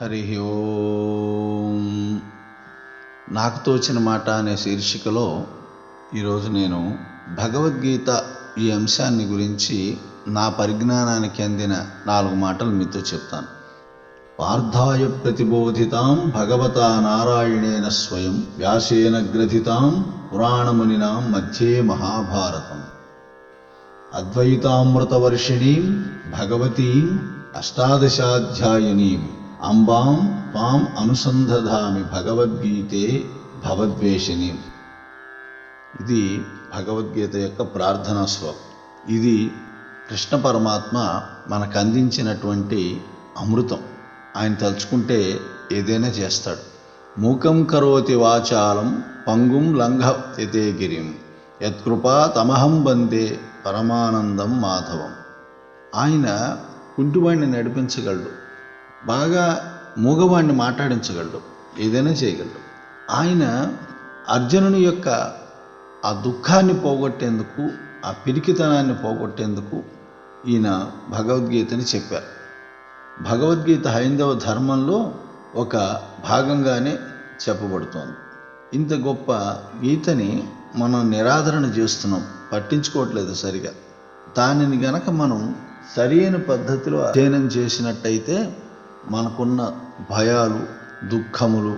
హరి ఓం. నాకు తోచిన మాట అనే శీర్షికలో ఈరోజు నేను భగవద్గీత ఈ అంశాన్ని గురించి నా పరిజ్ఞానానికి అందిన 4 మాటలు మీతో చెప్తాను. పార్థాయ ప్రతిబోధితాం భగవతా నారాయణేన స్వయం వ్యాసేన గ్రథితాం పురాణమునినాం మధ్యే మహాభారతం అద్వైతామృతవర్షిణీం భగవతీం అష్టాదశాధ్యాయినీం అంబాం త్వాం అనుసంధామి భగవద్గీతే భవద్వేషిణీం. ఇది భగవద్గీత యొక్క ప్రార్థనా శ్లోకం. ఇది కృష్ణ పరమాత్మ మనకు అందించినటువంటి అమృతం. ఆయన తలుచుకుంటే ఏదైనా చేస్తాడు. మూకం కరోతి వాచాలం పంగుం లంఘయతే గిరిం యత్కృపా తమహం వందే పరమానందం మాధవం. ఆయన కుంటివాణ్ణి నడిపించగలడు, బాగా మూగవాణ్ణి మాట్లాడించగలడు, ఏదైనా చేయగలడు. ఆయన అర్జునుని యొక్క ఆ దుఃఖాన్ని పోగొట్టేందుకు, ఆ పిరికితనాన్ని పోగొట్టేందుకు ఈయన భగవద్గీతని చెప్పారు. భగవద్గీత హైందవ ధర్మంలో ఒక భాగంగానే చెప్పబడుతోంది. ఇంత గొప్ప గీతని మనం నిరాదరణ చేస్తున్నాం, పట్టించుకోవట్లేదు సరిగా. దానిని గనక మనం సరైన పద్ధతిలో అధ్యయనం చేసినట్టయితే మనకున్న భయాలు, దుఃఖములు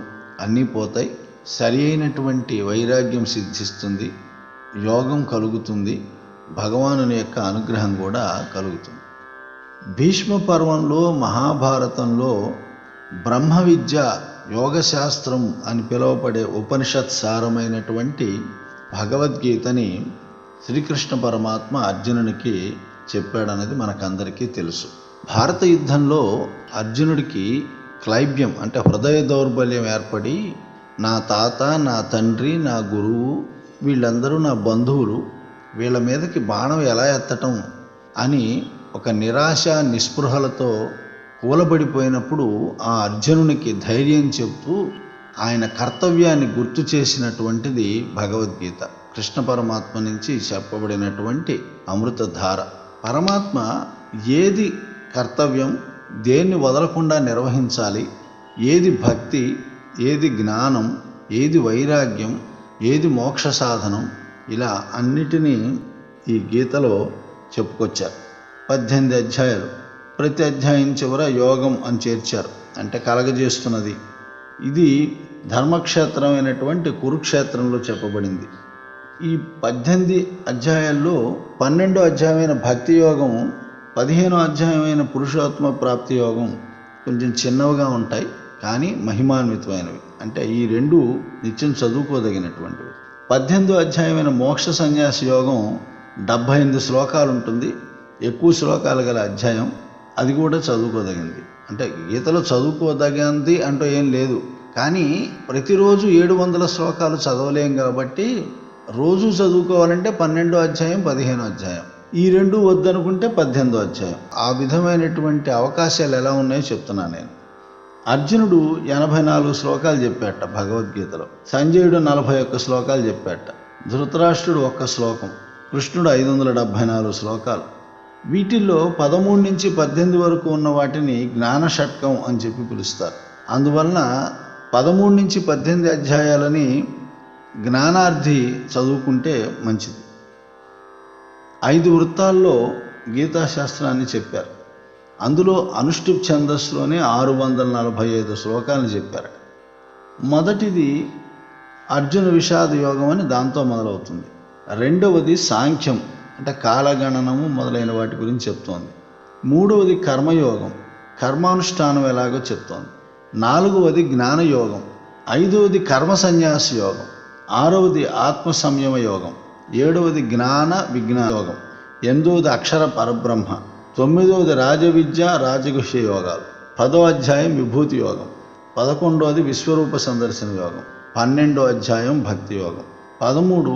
అన్నీ పోతాయి. సరి అయినటువంటి వైరాగ్యం సిద్ధిస్తుంది, యోగం కలుగుతుంది, భగవానుని యొక్క అనుగ్రహం కూడా కలుగుతుంది. భీష్మ పర్వంలో, మహాభారతంలో బ్రహ్మ విద్య, యోగశాస్త్రం అని పిలువబడే ఉపనిషత్ సారమైనటువంటి భగవద్గీతని శ్రీకృష్ణ పరమాత్మ అర్జునునికి చెప్పాడన్నది మనకందరికీ తెలుసు. భారత యుద్ధంలో అర్జునుడికి క్లైబ్యం అంటే హృదయ దౌర్బల్యం ఏర్పడి, నా తాత, నా తండ్రి, నా గురువు, వీళ్ళందరూ నా బంధువులు, వీళ్ళ మీదకి బాణం ఎలా ఎత్తటం అని ఒక నిరాశ నిస్పృహలతో కూలబడిపోయినప్పుడు ఆ అర్జునునికి ధైర్యం చెప్తూ ఆయన కర్తవ్యాన్ని గుర్తు చేసినటువంటిది భగవద్గీత. కృష్ణ పరమాత్మ నుంచి చెప్పబడినటువంటి అమృతధార. పరమాత్మ ఏది కర్తవ్యం, దేన్ని వదలకుండా నిర్వహించాలి, ఏది భక్తి, ఏది జ్ఞానం, ఏది వైరాగ్యం, ఏది మోక్ష సాధనం, ఇలా అన్నిటినీ ఈ గీతలో చెప్పుకొచ్చారు. 18 అధ్యాయాలు. ప్రతి అధ్యాయం చివర యోగం అని చేర్చారు, అంటే కలగజేస్తున్నది. ఇది ధర్మక్షేత్రమైనటువంటి కురుక్షేత్రంలో చెప్పబడింది. ఈ 18 అధ్యాయాల్లో 12వ అధ్యాయమైన భక్తి యోగం, 15వ అధ్యాయమైన పురుషోత్తమ ప్రాప్తి యోగం కొంచెం చిన్నవిగా ఉంటాయి, కానీ మహిమాన్వితమైనవి. అంటే ఈ రెండు నిత్యం చదువుకోదగినటువంటివి. 18వ అధ్యాయమైన మోక్ష సన్యాస యోగం 78 శ్లోకాలు ఉంటుంది, ఎక్కువ శ్లోకాలు గల అధ్యాయం. అది కూడా చదువుకోదగింది. అంటే గీతలో చదువుకోదగింది అంటూ ఏం లేదు, కానీ ప్రతిరోజు 700 శ్లోకాలు చదవలేం కాబట్టి రోజు చదువుకోవాలంటే 12వ అధ్యాయం, 15వ అధ్యాయం. ఈ రెండు వద్దనుకుంటే 18వ అధ్యాయం. ఆ విధమైనటువంటి అవకాశాలు ఎలా ఉన్నాయో చెప్తున్నాను నేను. అర్జునుడు 84 శ్లోకాలు చెప్పాట భగవద్గీతలో, సంజయుడు 41 శ్లోకాలు చెప్పాట, ధృతరాష్ట్రుడు 1 శ్లోకం, కృష్ణుడు 574 శ్లోకాలు. వీటిల్లో 13 నుంచి 18 వరకు ఉన్న వాటిని జ్ఞాన షట్కం అని చెప్పి పిలుస్తారు. అందువలన 13 నుంచి 18 అధ్యాయాలని జ్ఞానార్థి చదువుకుంటే మంచిది. 5 వృత్తాల్లో గీతాశాస్త్రాన్ని చెప్పారు. అందులో అనుష్ఠుప్ ఛందస్సులోనే 645 శ్లోకాలను చెప్పారు. మొదటిది అర్జున విషాద యోగం అని దాంతో మొదలవుతుంది. రెండవది సాంఖ్యం అంటే కాలగణనము మొదలైన వాటి గురించి చెప్తోంది. మూడవది కర్మయోగం, కర్మానుష్ఠానం ఎలాగో చెప్తోంది. 4వది జ్ఞానయోగం. 5వది కర్మ సన్యాస యోగం. 6వది ఆత్మ సంయమ యోగం. 7వది జ్ఞాన విజ్ఞాన యోగం. 8వది అక్షర పరబ్రహ్మ. 9వది రాజవిద్య రాజగుహ్య యోగాలు. 10వ అధ్యాయం విభూతి యోగం. 11వది విశ్వరూప సందర్శన యోగం. 12వ అధ్యాయం భక్తి యోగం. 13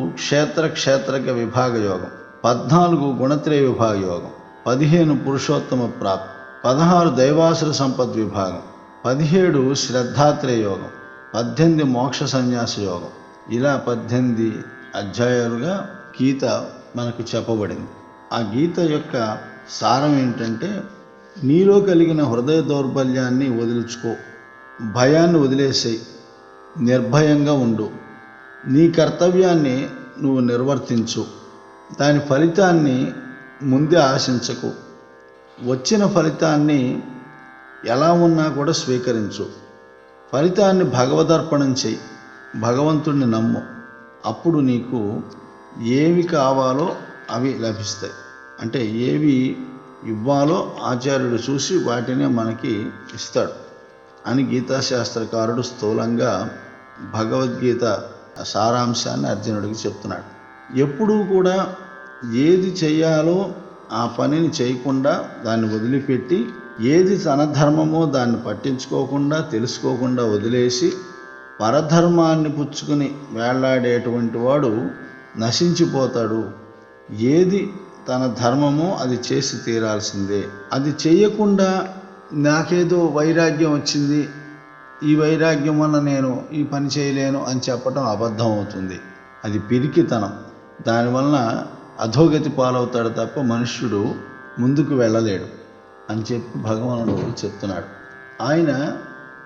క్షేత్రక విభాగ యోగం. 14 గుణత్రయ విభాగ యోగం. 15 పురుషోత్తమ ప్రాప్తి. 16 దైవాసుర సంపద్ విభాగం. 17 శ్రద్ధాత్రయ యోగం. 18 మోక్ష సన్యాస యోగం. ఇలా 18 అధ్యాయాలుగా గీత మనకు చెప్పబడింది. ఆ గీత యొక్క సారం ఏంటంటే, నీలో కలిగిన హృదయ దౌర్బల్యాన్ని వదిలించుకో, భయాన్ని వదిలేసేయి, నిర్భయంగా ఉండు, నీ కర్తవ్యాన్ని నువ్వు నిర్వర్తించు, దాని ఫలితాన్ని ముందే ఆశించకు, వచ్చిన ఫలితాన్ని ఎలా ఉన్నా కూడా స్వీకరించు, ఫలితాన్ని భగవదర్పణం చెయ్యి, భగవంతుడిని నమ్ము, అప్పుడు నీకు ఏవి కావాలో అవి లభిస్తాయి. అంటే ఏవి ఇవ్వాలో ఆచార్యుడు చూసి వాటినే మనకి ఇస్తాడు అని గీతాశాస్త్రకారుడు స్థూలంగా భగవద్గీత సారాంశాన్ని అర్జునుడికి చెప్తున్నాడు. ఎప్పుడూ కూడా ఏది చేయాలో ఆ పనిని చేయకుండా దాన్ని వదిలిపెట్టి, ఏది తన ధర్మమో దాన్ని పట్టించుకోకుండా తెలుసుకోకుండా వదిలేసి పరధర్మాన్ని పుచ్చుకుని వేళ్లాడేటువంటి వాడు నశించిపోతాడు. ఏది తన ధర్మమో అది చేసి తీరాల్సిందే. అది చేయకుండా నాకేదో వైరాగ్యం వచ్చింది, ఈ వైరాగ్యం వల్ల నేను ఈ పని చేయలేను అని చెప్పటం అబద్ధం అవుతుంది. అది పిరికితనం. దానివలన అధోగతి పాలవుతాడు తప్ప మనుష్యుడు ముందుకు వెళ్ళలేడు అని చెప్పి భగవానుడు చెప్తున్నాడు. ఆయన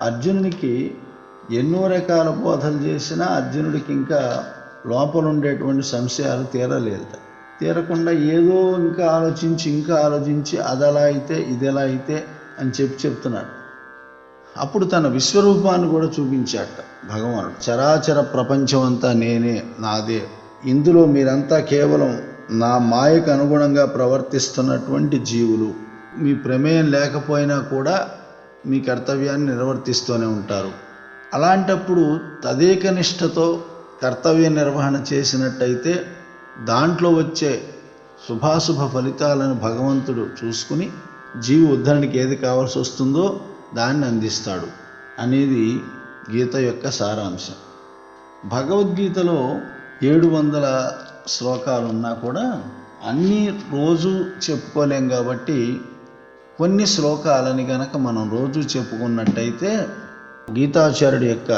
అర్జునునికి ఎన్నో రకాల బోధలు చేసినా అర్జునుడికి ఇంకా లోపల ఉండేటువంటి సంశయాలు తీరకుండా ఏదో ఇంకా ఆలోచించి అదలా అయితే ఇదెలా అయితే అని చెప్తున్నాడు. అప్పుడు తన విశ్వరూపాన్ని కూడా చూపించాట భగవానుడు. చరాచర ప్రపంచం అంతా నేనే, నాదే, ఇందులో మీరంతా కేవలం నా మాయకు అనుగుణంగా ప్రవర్తిస్తున్నటువంటి జీవులు, మీ ప్రమేయం లేకపోయినా కూడా మీ కర్తవ్యాన్ని నిర్వర్తిస్తూనే ఉంటారు. అలాంటప్పుడు తదేక నిష్ఠతో కర్తవ్య నిర్వహణ చేసినట్టయితే దాంట్లో వచ్చే శుభాశుభ ఫలితాలను భగవంతుడు చూసుకుని జీవి ఉద్ధరణకి ఏది కావాల్సి వస్తుందో దాన్ని అందిస్తాడు అనేది గీత యొక్క సారాంశం. భగవద్గీతలో 700 శ్లోకాలు ఉన్నా కూడా అన్నీ రోజు చెప్పుకోలేం కాబట్టి కొన్ని శ్లోకాలని గనక మనం రోజు చెప్పుకున్నట్టయితే గీతాచార్యుడి యొక్క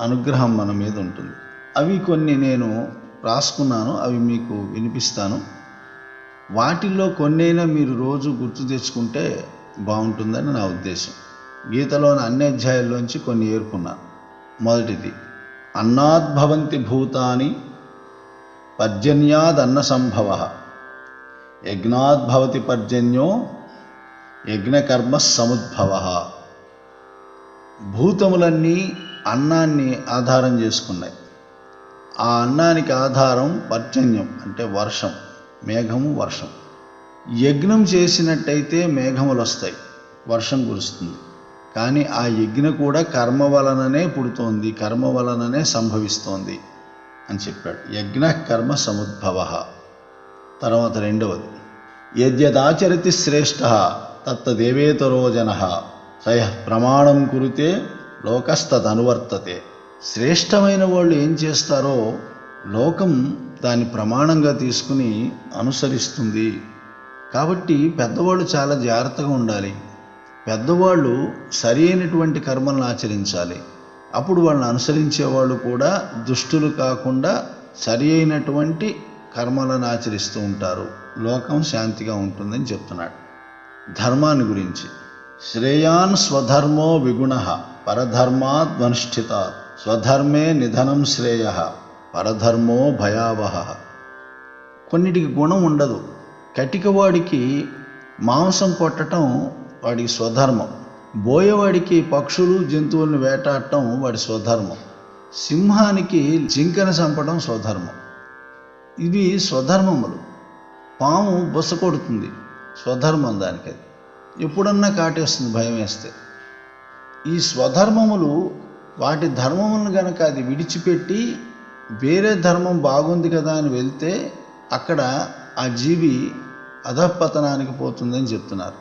అనుగ్రహం మన మీద ఉంటుంది. అవి కొన్ని నేను రాసుకున్నాను, అవి మీకు వినిపిస్తాను. వాటిల్లో కొన్నైనా మీరు రోజు గుర్తు తెచ్చుకుంటే బాగుంటుందని నా ఉద్దేశం. గీతలోని అన్ని అధ్యాయాల్లోంచి కొన్ని ఏర్కొన్నాను. మొదటిది, అన్నాద్భవంతి భూతాని పర్జన్యాదన్న సంభవ, యజ్ఞాద్భవతి పర్జన్యో యజ్ఞకర్మ సముద్భవ. భూతములన్నీ అన్నాన్ని ఆధారం చేసుకున్నాయి. ఆ అన్నానికి ఆధారం పర్జన్యం అంటే వర్షం, మేఘము, వర్షం. యజ్ఞం చేసినట్టయితే మేఘములు వస్తాయి, వర్షం కురుస్తుంది. కానీ ఆ యజ్ఞ కూడా కర్మ వలననే పుడుతోంది, కర్మ వలననే సంభవిస్తోంది అని చెప్పాడు. యజ్ఞ కర్మ సముద్భవ. తర్వాత రెండవది, యద్యదాచరతి శ్రేష్ఠ తత్తదేవేతరో జనః సయః ప్రమాణం కురుతే లోకస్తదనువర్తతే. శ్రేష్టమైన వాళ్ళు ఏం చేస్తారో లోకం దాన్ని ప్రమాణంగా తీసుకుని అనుసరిస్తుంది. కాబట్టి పెద్దవాళ్ళు చాలా జాగ్రత్తగా ఉండాలి. పెద్దవాళ్ళు సరి అయినటువంటి కర్మలను ఆచరించాలి. అప్పుడు వాళ్ళని అనుసరించే వాళ్ళు కూడా దుష్టులు కాకుండా సరి అయినటువంటి కర్మలను ఆచరిస్తూ ఉంటారు. లోకం శాంతిగా ఉంటుందని చెప్తున్నాడు. ధర్మాన్ని గురించి, శ్రేయాన్ స్వధర్మో విగుణః పరధర్మాద్వనుష్ఠితాత్ స్వధర్మే నిధనం శ్రేయః పరధర్మో భయావహః. కొన్నిటికి గుణం ఉండదు. కటికవాడికి మాంసం కొట్టడం వాడికి స్వధర్మం, బోయేవాడికి పక్షులు జంతువులను వేటాడటం వాడి స్వధర్మం, సింహానికి జింకను చంపడం స్వధర్మం. ఇవి స్వధర్మములు. పాము బుస కొడుతుంది, స్వధర్మం దానికి. అది ఎప్పుడన్నా కాటేస్తుంది భయం వేస్తే. ఈ స్వధర్మములు వాటి ధర్మములను గనక అది విడిచిపెట్టి వేరే ధర్మం బాగుంది కదా అని వెళ్తే అక్కడ ఆ జీవి అధపతనానికి పోతుందని చెప్తున్నారు.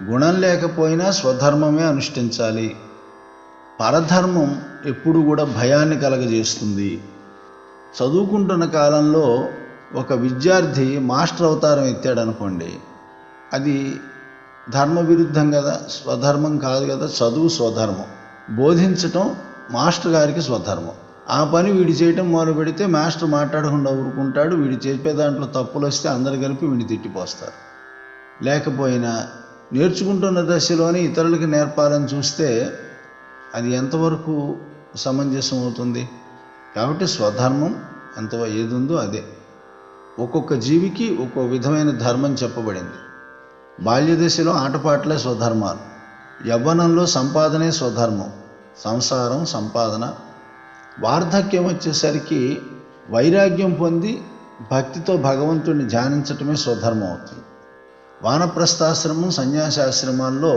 గుణం లేకపోయినా స్వధర్మమే అనుష్ఠించాలి. పరధర్మం ఎప్పుడు కూడా భయాన్ని కలగజేస్తుంది. చదువుకుంటున్న కాలంలో ఒక విద్యార్థి మాస్టర్ అవతారం ఎత్తాడు అనుకోండి, అది ధర్మ విరుద్ధం కదా, స్వధర్మం కాదు కదా. చదువు స్వధర్మం, బోధించటం మాస్టర్ గారికి స్వధర్మం. ఆ పని వీడి చేయటం మొదలు పెడితే మాస్టర్ మాట్లాడకుండా ఊరుకుంటాడు. వీడి చెప్పే దాంట్లో తప్పులు వస్తే అందరు కలిపి వీడిని తిట్టిపోస్తారు. లేకపోయినా నేర్చుకుంటున్న దశలోనే ఇతరులకి నేర్పాలని చూస్తే అది ఎంతవరకు సమంజసం అవుతుంది? కాబట్టి స్వధర్మం ఏది ఉందో అదే. ఒక్కొక్క జీవికి ఒక్కో విధమైన ధర్మం చెప్పబడింది. బాల్యదశలో ఆటపాటలే స్వధర్మాలు, యవ్వనంలో సంపాదనే స్వధర్మం, సంసారం సంపాదన. వార్ధక్యం వచ్చేసరికి వైరాగ్యం పొంది భక్తితో భగవంతుడిని ధ్యానించటమే స్వధర్మం అవుతుంది. వానప్రస్థాశ్రమం, సన్యాసాశ్రమాల్లో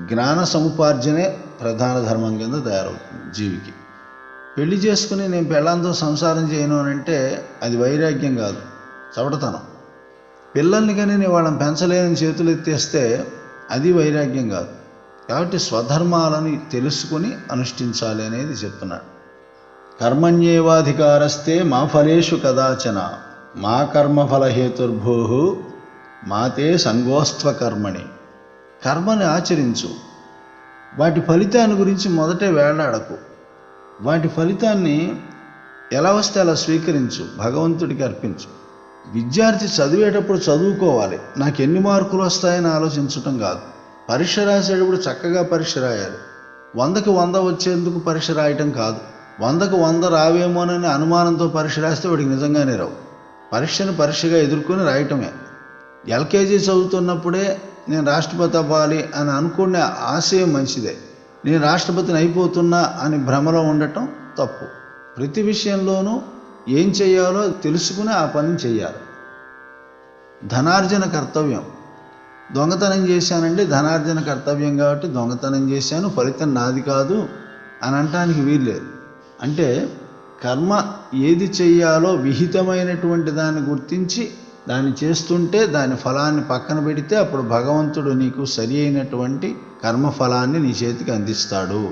జ్ఞాన సముపార్జనే ప్రధాన ధర్మం కింద తయారవుతుంది జీవికి. పెళ్లి చేసుకుని నేను పెళ్ళాంతో సంసారం చేయను అని అంటే అది వైరాగ్యం కాదు, చవటతనం. పిల్లల్ని కానీ నేను వాళ్ళని పెంచలేని చేతులు ఎత్తేస్తే అది వైరాగ్యం కాదు. కాబట్టి స్వధర్మాలని తెలుసుకుని అనుష్ఠించాలి అనేది చెప్తున్నాడు. కర్మణ్యేవాధికారస్తే మా ఫలేషు కదాచన మా కర్మఫలహేతుర్భూ మాతే సంగోస్త్వ కర్మణి. కర్మని ఆచరించు, వాటి ఫలితాన్ని గురించి మొదటే వేళ్లాడకు. వాటి ఫలితాన్ని ఎలా వస్తే అలా స్వీకరించు, భగవంతుడికి అర్పించు. విద్యార్థి చదివేటప్పుడు చదువుకోవాలి, నాకు ఎన్ని మార్కులు వస్తాయని ఆలోచించటం కాదు. పరీక్ష రాసేటప్పుడు చక్కగా పరీక్ష రాయాలి. 100కి 100 వచ్చేందుకు పరీక్ష రాయటం కాదు. 100కి 100 రావేమోనని అనుమానంతో పరీక్ష రాస్తే వాడికి నిజంగానే రావు. పరీక్షను పరీక్షగా ఎదుర్కొని రాయటమే. ఎల్కేజీ చదువుతున్నప్పుడే నేను రాష్ట్రపతి అవ్వాలి అని అనుకునే ఆశయం మంచిదే. నేను రాష్ట్రపతిని అయిపోతున్నా అని భ్రమలో ఉండటం తప్పు. ప్రతి విషయంలోనూ ఏం చేయాలో తెలుసుకుని ఆ పని చేయాలి. ధనార్జన కర్తవ్యం. దొంగతనం చేశానండి, ధనార్జన కర్తవ్యం కాబట్టి దొంగతనం చేశాను, ఫలితం నాది కాదు అని అనటానికి వీల్లేదు. అంటే కర్మ ఏది చెయ్యాలో విహితమైనటువంటి దాన్ని గుర్తించి దాన్ని చేస్తుంటే దాని ఫలాన్ని పక్కన పెడితే అప్పుడు భగవంతుడు నీకు సరి అయినటువంటి కర్మఫలాన్ని నీ చేతికి అందిస్తాడు.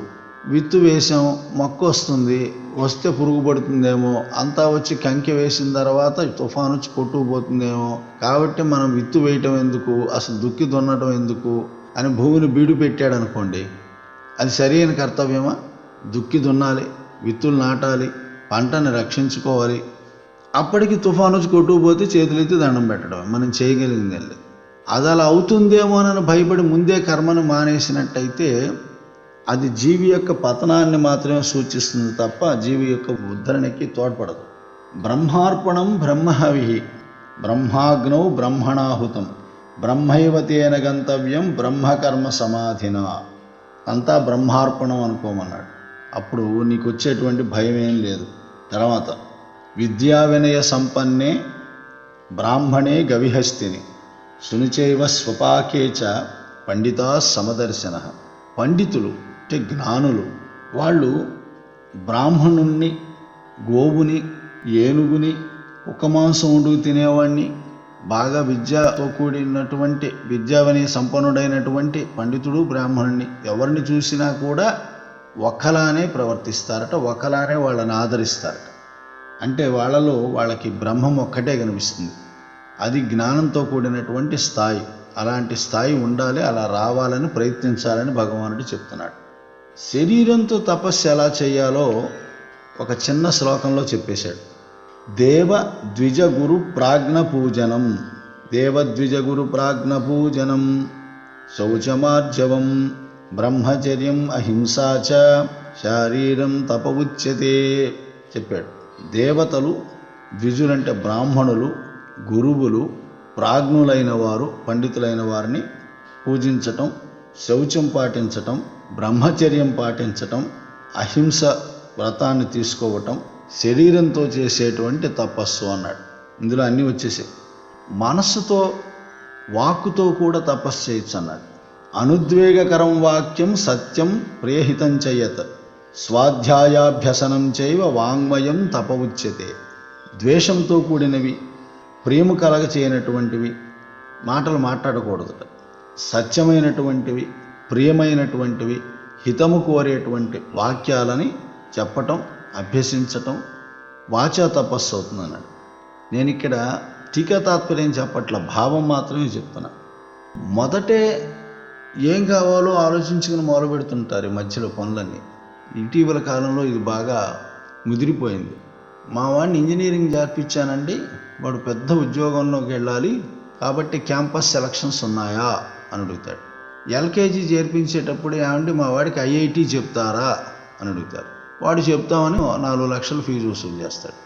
విత్తు వేసాం, మొక్క వస్తుంది, వస్తే పురుగు పడుతుందేమో, అంతా వచ్చి కంకి వేసిన తర్వాత తుఫాను వచ్చి కొట్టుకుపోతుందేమో, కాబట్టి మనం విత్తు వేయటం ఎందుకు, అసలు దుక్కి దున్నటం ఎందుకు అని భూమిని బీడు పెట్టాడు అనుకోండి, అది సరైన కర్తవ్యమా? దుక్కి దున్నాలి, విత్తులు నాటాలి, పంటని రక్షించుకోవాలి. అప్పటికి తుఫాను వచ్చి కొట్టుకుపోతే చేతులెత్తి దండం పెట్టడం మనం చేయగలిగింది లేదు. అది అలా అవుతుందేమోనని భయపడి ముందే కర్మను మానేసినట్టయితే అది జీవి యొక్క పతనాన్ని మాత్రమే సూచిస్తుంది తప్ప జీవి యొక్క ఉద్ధరణకి తోడ్పడదు. బ్రహ్మార్పణం బ్రహ్మహవి బ్రహ్మాగ్నౌ బ్రహ్మణాహుతం బ్రహ్మైవతేన గంతవ్యం బ్రహ్మకర్మ సమాధిన. అంతా బ్రహ్మార్పణం అనుకోమన్నాడు. అప్పుడు నీకు వచ్చేటువంటి భయం ఏం లేదు. తర్వాత విద్యా వినయ సంపన్నే బ్రాహ్మణే గవిహస్తిని సునిచైవ స్వపాకేచ పండితా సమదర్శన. పండితులు అంటే జ్ఞానులు, వాళ్ళు బ్రాహ్మణుణ్ణి, గోవుని, ఏనుగుని, కుక్క మాంసం వండుకు తినేవాడిని, బాగా విద్యతో కూడినటువంటి విద్యావినయ సంపన్నుడైనటువంటి పండితుడు బ్రాహ్మణుణ్ణి ఎవరిని చూసినా కూడా ఒక్కలానే ప్రవర్తిస్తారట, ఒక్కలానే వాళ్ళని ఆదరిస్తారట. అంటే వాళ్ళకి బ్రహ్మం ఒక్కటే కనిపిస్తుంది. అది జ్ఞానంతో కూడినటువంటి స్థాయి. అలాంటి స్థాయి ఉండాలి, అలా రావాలని ప్రయత్నించాలని భగవానుడు చెప్తున్నాడు. శరీరంతో తపస్సు ఎలా చేయాలో ఒక చిన్న శ్లోకంలో చెప్పేశాడు. దేవ ద్విజ గురు ప్రాజ్ఞ పూజనం, దేవద్విజ గురు ప్రాజ్ఞ పూజనం శౌచమార్జవం బ్రహ్మచర్యం అహింసాచ శారీరం తప ఉచ్యతే చెప్పాడు. దేవతలు, ద్విజులంటే బ్రాహ్మణులు, గురువులు, ప్రాజ్ఞులైన వారు, పండితులైన వారిని పూజించటం, శౌచం పాటించటం, బ్రహ్మచర్యం పాటించటం, అహింస వ్రతాన్ని తీసుకోవటం, శరీరంతో చేసేటువంటి తపస్సు అన్నాడు. ఇందులో అన్నీ వచ్చేసాయి. మనస్సుతో, వాక్కుతో కూడా తపస్సు చేయొచ్చు అన్నాడు. అనుద్వేగకరం వాక్యం సత్యం ప్రియహితం చెయ్యత్ స్వాధ్యాయాభ్యసనం చైవ వాంగ్మయం తప ఉచ్యతే. ద్వేషంతో కూడినవి, ప్రేమ కలగ చేయనటువంటివి మాటలు మాట్లాడకూడదుట. సత్యమైనటువంటివి, ప్రియమైనటువంటివి, హితము కోరేటువంటి వాక్యాలని చెప్పటం, అభ్యసించటం వాచా తపస్సు అవుతుందన్నాడు. నేను ఇక్కడ టీకా తాత్పర్యం చెప్పట్ల, భావం మాత్రమే చెప్తున్నా. మొదటే ఏం కావాలో ఆలోచించుకుని మొదలు పెడుతుంటారు ఈ మధ్యలో పనులన్నీ. ఇటీవల కాలంలో ఇది బాగా ముదిరిపోయింది. మా వాడిని ఇంజనీరింగ్ చేర్పించానండి, వాడు పెద్ద ఉద్యోగంలోకి వెళ్ళాలి కాబట్టి క్యాంపస్ సెలక్షన్స్ ఉన్నాయా అని అడుగుతాడు. ఎల్కేజీ చేర్పించేటప్పుడు ఏమంటే మా వాడికి ఐఐటి చెప్తారా అని అడుగుతారు. వాడు చెప్తామని 4 లక్షలు ఫీజు వసూలు చేస్తాడు.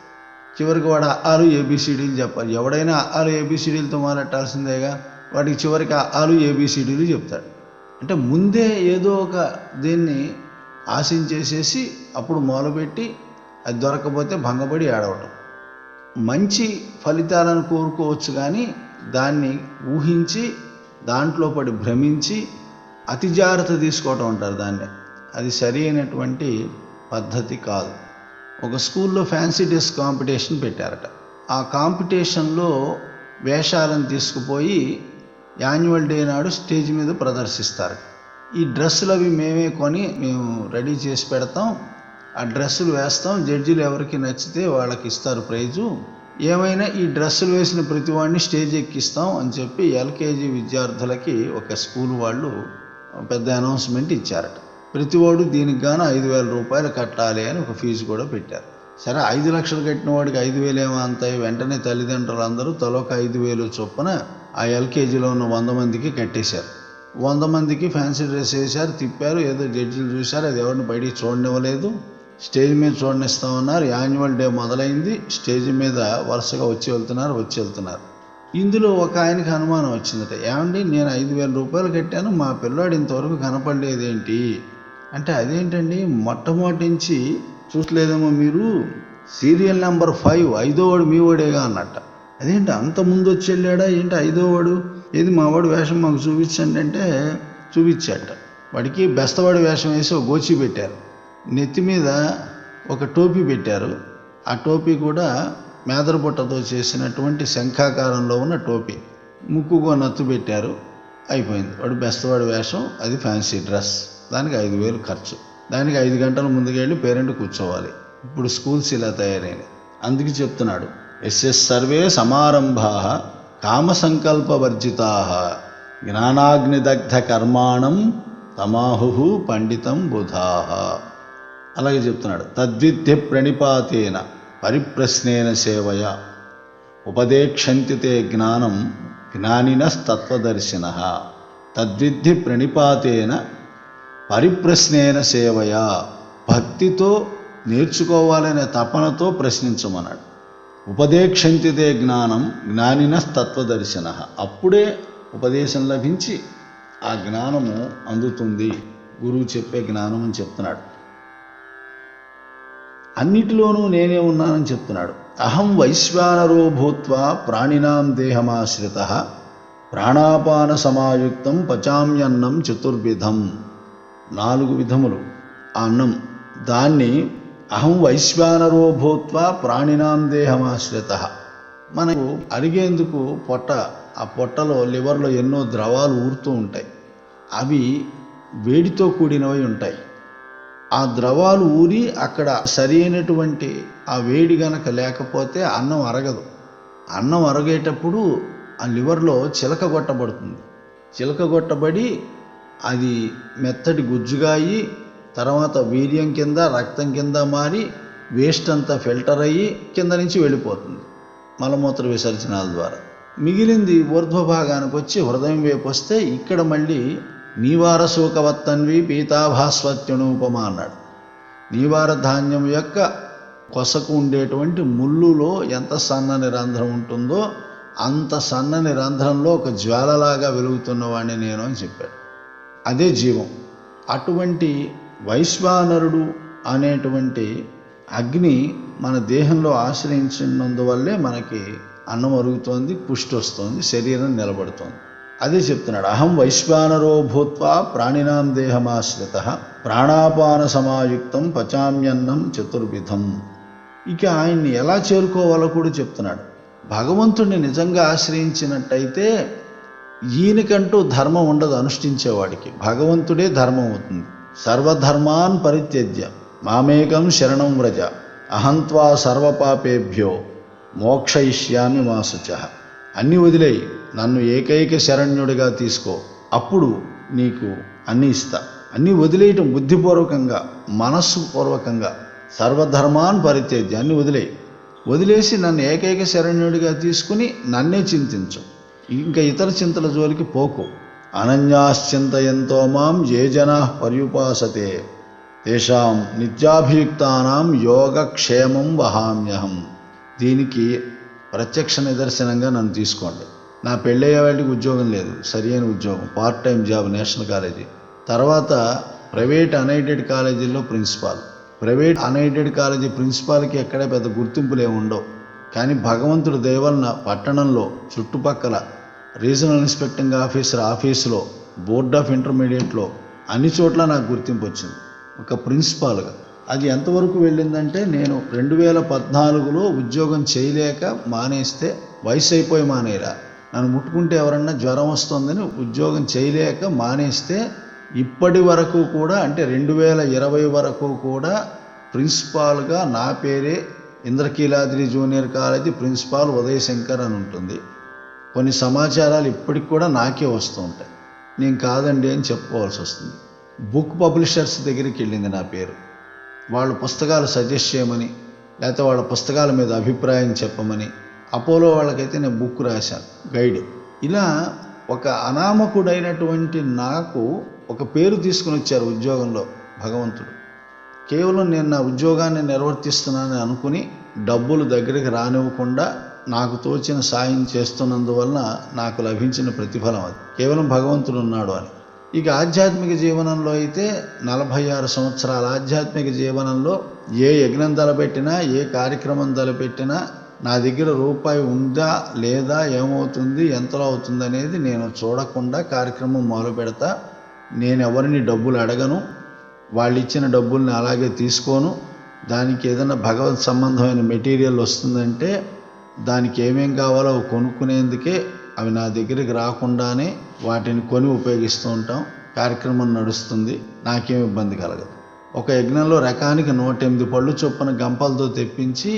చివరికి వాడు అఆలు ఏబిసిడీలు చెప్పాలి. ఎవడైనా అఆలు ఏబిసిడీలతో మొదలెట్టాల్సిందేగా. వాడికి చివరికి అఆలు ఏబిసిడీలు చెప్తాడు. అంటే ముందే ఏదో ఒక దీన్ని ఆశించేసేసి అప్పుడు మొదలుపెట్టి అది దొరకకపోతే భంగపడి ఏడవటం. మంచి ఫలితాలను కోరుకోవచ్చు, కానీ దాన్ని ఊహించి దాంట్లో పడి భ్రమించి అతి జాగ్రత్త తీసుకోవటం అంటారు దాన్ని. అది సరి అయినటువంటి పద్ధతి కాదు. ఒక స్కూల్లో ఫ్యాన్సీ డ్రెస్ కాంపిటీషన్ పెట్టారట. ఆ కాంపిటీషన్లో వేషాలను తీసుకుపోయి యాన్యువల్ డే నాడు స్టేజ్ మీద ప్రదర్శిస్తారు. ఈ డ్రెస్సులు అవి మేమే కొని మేము రెడీ చేసి పెడతాం, ఆ డ్రెస్సులు వేస్తాం, జడ్జిలు ఎవరికి నచ్చితే వాళ్ళకి ఇస్తారు ప్రైజు, ఏమైనా ఈ డ్రెస్సులు వేసిన ప్రతి వాడిని స్టేజ్ ఎక్కిస్తాం అని చెప్పి ఎల్కేజీ విద్యార్థులకి ఒక స్కూల్ వాళ్ళు పెద్ద అనౌన్స్మెంట్ ఇచ్చారట. ప్రతివాడు దీనికి గాను 5,000 రూపాయలు కట్టాలి అని ఒక ఫీజు కూడా పెట్టారు. సరే, 5 లక్షలు కట్టిన వాడికి 5,000 ఏమో అంతాయి. వెంటనే తల్లిదండ్రులు అందరూ తలొక 5,000 చొప్పున ఆ ఎల్కేజీలో ఉన్న 100 మందికి కట్టేశారు. 100 మందికి ఫ్యాన్సీ డ్రెస్ వేశారు, తిప్పారు. ఏదో జడ్జిలు చూశారు, అది ఎవరిని బయటికి చూడనివ్వలేదు. స్టేజ్ మీద చూడనిస్తామన్నారు. యాన్యువల్ డే మొదలైంది. స్టేజ్ మీద వరుసగా వచ్చి వెళ్తున్నారు. ఇందులో ఒక ఆయనకి అనుమానం వచ్చిందట. ఏమండి, నేను 5,000 రూపాయలు కట్టాను, మా పిల్లాడు ఇంతవరకు కనపడలేదేంటి అంటే, అదేంటండి మొట్టమొదటి నుంచి చూసలేదేమో మీరు, సీరియల్ నెంబర్ 5 5వ వాడు మీ వాడేగా అన్నట్ట. అదేంటి అంత ముందు వచ్చి వెళ్ళాడా ఏంటి 5వ వాడు? ఏది మా వాడు వేషం మాకు చూపించండి అంటే చూపించాట. వాడికి బెస్తవాడి వేషం వేసి ఒక గోచి పెట్టారు, నెత్తి మీద ఒక టోపీ పెట్టారు. ఆ టోపీ కూడా మేదరబుట్టతో చేసినటువంటి శంఖాకారంలో ఉన్న టోపీ, ముక్కుకో నత్తు పెట్టారు. అయిపోయింది, వాడు బెస్తవాడి వేషం, అది ఫ్యాన్సీ డ్రెస్, దానికి 5,000 ఖర్చు. దానికి 5 గంటల ముందుకెళ్ళి పేరెంట్ కూర్చోవాలి. ఇప్పుడు స్కూల్స్ ఇలా తయారైనవి. అందుకే చెప్తున్నాడు, ఎస్ఎస్ సర్వే సమారంభా కామసంకల్పవర్జితా జ్ఞానాగ్నిదగ్ధ కర్మాణం తమాహు పండితం బుధా. అలాగే చెప్తున్నాడు, తద్విద్య ప్రణిపాతేన పరిప్రశ్నేన సేవయ ఉపదేక్షంతి తే జ్ఞానం జ్ఞానినస్తత్వదర్శినః. తద్విద్య ప్రణిపాతేన పరిప్రశ్నేన సేవయ, భక్తితో నేర్చుకోవాలనే తపనతో ప్రశ్నించమన్నాడు. ఉపదేక్షంతి తే జ్ఞానం జ్ఞానినస్తత్వదర్శినః, అప్పుడే ఉపదేశం లభించి ఆ జ్ఞానము అందుతుంది, గురువు చెప్పే జ్ఞానం అని చెప్తున్నాడు. అన్నిటిలోనూ నేనే ఉన్నానని చెప్తున్నాడు. అహం వైశ్వానరో భూత్వా ప్రాణినాం దేహమాశ్రితః ప్రాణాపాన సమాయుక్తం పచామ్యన్నం చతుర్విధం. 4 విధములు ఆ అన్నం. దాన్ని అహం వైశ్వానరో భూత్వా ప్రాణినాం దేహమాశ్రితః. మనకు అరిగేందుకు పొట్ట, ఆ పొట్టలో లివర్లో ఎన్నో ద్రవాలు ఊరుతూ ఉంటాయి. అవి వేడితో కూడినవి ఉంటాయి. ఆ ద్రవాలు ఊరి అక్కడ సరి అయినటువంటి ఆ వేడి గనక లేకపోతే అన్నం అరగదు. అన్నం అరగేటప్పుడు ఆ లివర్లో చిలక కొట్టబడుతుంది. చిలక కొట్టబడి అది మెత్తటి గుజ్జుగా అయ్యి తర్వాత వీర్యం కింద రక్తం కింద మారి వేస్ట్ అంతా ఫిల్టర్ అయ్యి కింద నుంచి వెళ్ళిపోతుంది మలమూత్ర విసర్జనాల ద్వారా. మిగిలింది ఊర్ధ్వ భాగానికి వచ్చి హృదయం వైపు వస్తే ఇక్కడ మళ్ళీ నీవార శూకవత్తన్వి పీతాభాస్వత్యనూపమ అన్నాడు. నీవార ధాన్యం యొక్క కొసకు ఉండేటువంటి ముళ్ళులో ఎంత సన్నని రంధ్రం ఉంటుందో అంత సన్నని రంధ్రంలో ఒక జ్వాలలాగా వెలుగుతున్నవాడిని నేను అని చెప్పాడు. అదే జీవం. అటువంటి వైశ్వానరుడు అనేటువంటి అగ్ని మన దేహంలో ఆశ్రయించినందువల్లే మనకి అన్నం అరుగుతోంది, పుష్టి వస్తుంది, శరీరం నిలబడుతోంది. అదే చెప్తున్నాడు, అహం వైశ్వానరో భూత్వా ప్రాణినాం దేహమాశ్రితః ప్రాణాపాన సమాయుక్తం పచామ్యన్నం చతుర్విధం. ఇక ఆయన్ని ఎలా చేరుకోవాలో కూడా చెప్తున్నాడు. భగవంతుడిని నిజంగా ఆశ్రయించినట్టయితే ఈయనకంటూ ధర్మం ఉండదు. అనుష్ఠించేవాడికి భగవంతుడే ధర్మం అవుతుంది. సర్వధర్మాన్ పరిత్యజ్య మామేకం శరణం వ్రజ అహంత్వా సర్వపాపేభ్యో మోక్షయిష్యామి మా శుచః. అన్నీ వదిలేయి, నన్ను ఏకైక శరణ్యుడిగా తీసుకో, అప్పుడు నీకు అన్నీ ఇస్తా. అన్నీ వదిలేయటం బుద్ధిపూర్వకంగా, మనస్సుపూర్వకంగా. సర్వధర్మాన్ పరిత్యజ్య, అన్నీ వదిలేసి నన్ను ఏకైక శరణ్యుడిగా తీసుకుని నన్నే చింతించు, ఇంకా ఇతర చింతల జోలికి పోకు. అనన్యాశ్చింతయంతో మాం ఏ జనాః పర్యుపాసతే తేషాం నిత్యాభియుక్తానాం యోగక్షేమం వహామ్యహం. దీనికి ప్రత్యక్ష నిదర్శనంగా నన్ను తీసుకోండి. నా పెళ్ళయ్యే వాటికి ఉద్యోగం లేదు, సరి అయిన ఉద్యోగం, part time job national college. తర్వాత ప్రైవేట్ అన్ఎయిడెడ్ కాలేజీల్లో ప్రిన్సిపాల్. ప్రైవేట్ అన్ఎయిడెడ్ కాలేజీ ప్రిన్సిపాల్కి ఎక్కడే పెద్ద గుర్తింపులు ఏమి ఉండవు. కానీ భగవంతుడు దయ వలన పట్టణంలో చుట్టుపక్కల రీజనల్ ఇన్స్పెక్టింగ్ ఆఫీసర్ ఆఫీసులో, బోర్డ్ ఆఫ్ ఇంటర్మీడియట్లో అన్ని చోట్ల నాకు గుర్తింపు వచ్చింది ఒక ప్రిన్సిపాల్గా. అది ఎంతవరకు వెళ్ళిందంటే, నేను 2014లో ఉద్యోగం చేయలేక మానేస్తే, వయసు అయిపోయి మానేరా, నన్ను ముట్టుకుంటే ఎవరన్నా జ్వరం వస్తుందని ఉద్యోగం చేయలేక మానేస్తే, ఇప్పటి వరకు కూడా అంటే 2020 వరకు కూడా ప్రిన్సిపాల్గా నా పేరే Indrakeeladri junior college principal Uday Shankar అని ఉంటుంది. కొన్ని సమాచారాలు ఇప్పటికి కూడా నాకే వస్తూ ఉంటాయి. నేను కాదండి అని చెప్పుకోవాల్సి వస్తుంది. బుక్ పబ్లిషర్స్ దగ్గరికి వెళ్ళింది నా పేరు. వాళ్ళ పుస్తకాలు సజెస్ట్ చేయమని, లేకపోతే వాళ్ళ పుస్తకాల మీద అభిప్రాయం చెప్పమని. అపోలో వాళ్ళకైతే నేను బుక్ రాశాను, గైడ్. ఇలా ఒక అనామకుడైనటువంటి నాకు ఒక పేరు తీసుకుని వచ్చారు ఉద్యోగంలో భగవంతుడు. కేవలం నేను నా ఉద్యోగాన్ని నిర్వర్తిస్తున్నానని అనుకుని డబ్బులు దగ్గరికి రానివ్వకుండా నాకు తోచిన సాయం చేస్తున్నందువలన నాకు లభించిన ప్రతిఫలం అది. కేవలం భగవంతుడు ఉన్నాడు అని. ఇక ఆధ్యాత్మిక జీవనంలో అయితే 46 సంవత్సరాల ఆధ్యాత్మిక జీవనంలో ఏ యజ్ఞం తలపెట్టినా, ఏ కార్యక్రమం తలపెట్టినా నా దగ్గర రూపాయి ఉందా లేదా, ఏమవుతుంది, ఎంతలో అవుతుంది అనేది నేను చూడకుండా కార్యక్రమం మొదలు పెడతా. నేను ఎవరిని డబ్బులు అడగను, వాళ్ళు ఇచ్చిన డబ్బుల్ని అలాగే తీసుకోను. దానికి ఏదైనా భగవత్ సంబంధమైన మెటీరియల్ వస్తుందంటే దానికి ఏమేం కావాలో కొనుక్కునేందుకే అవి నా దగ్గరికి రాకుండానే వాటిని కొని ఉపయోగిస్తూ ఉంటాం. కార్యక్రమం నడుస్తుంది, నాకేం ఇబ్బంది కలగదు. ఒక యజ్ఞంలో రకానికి 108 పళ్ళు చొప్పున గంపలతో తెప్పించి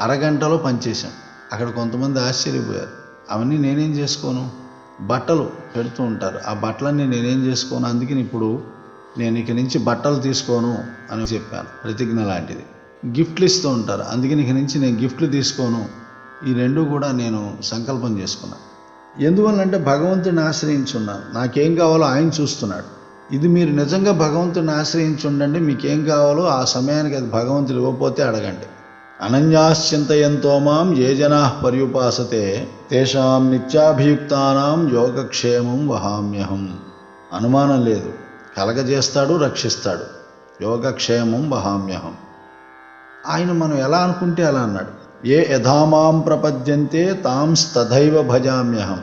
అరగంటలో పనిచేశాం. అక్కడ కొంతమంది ఆశ్చర్యపోయారు. అవన్నీ నేనేం చేసుకోను, బట్టలు పెడుతూ ఉంటారు, ఆ బట్టలన్నీ నేనేం చేసుకోను. అందుకని ఇప్పుడు నేను ఇక నుంచి బట్టలు తీసుకోను అని చెప్పాను, ప్రతిజ్ఞ లాంటిది. గిఫ్ట్లు ఇస్తూ ఉంటారు, అందుకని ఇక నుంచి నేను గిఫ్ట్లు తీసుకోను. ఈ రెండు కూడా నేను సంకల్పం చేసుకున్నాను. ఎందువల్లంటే భగవంతుడిని ఆశ్రయించున్నాను, నాకేం కావాలో ఆయన చూస్తున్నాడు. ఇది మీరు నిజంగా భగవంతుడిని ఆశ్రయించి ఉండండి, మీకేం కావాలో ఆ సమయానికి అది భగవంతుడు ఇవ్వకపోతే అడగండి. అనన్యాశ్చింతయంతో మాం ఏ జనాః పర్యుపాసతే తేషాం నిత్యాభియుక్తానాం యోగక్షేమం వహామ్యహం. అనుమానం లేదు, కలగజేస్తాడు, రక్షిస్తాడు. యోగక్షేమం వహామ్యహం. ఆయన మనం ఎలా అనుకుంటే అలా అన్నాడు. ఏ యథామాం ప్రపద్యంతే తాంస్తథైవ భజామ్యహం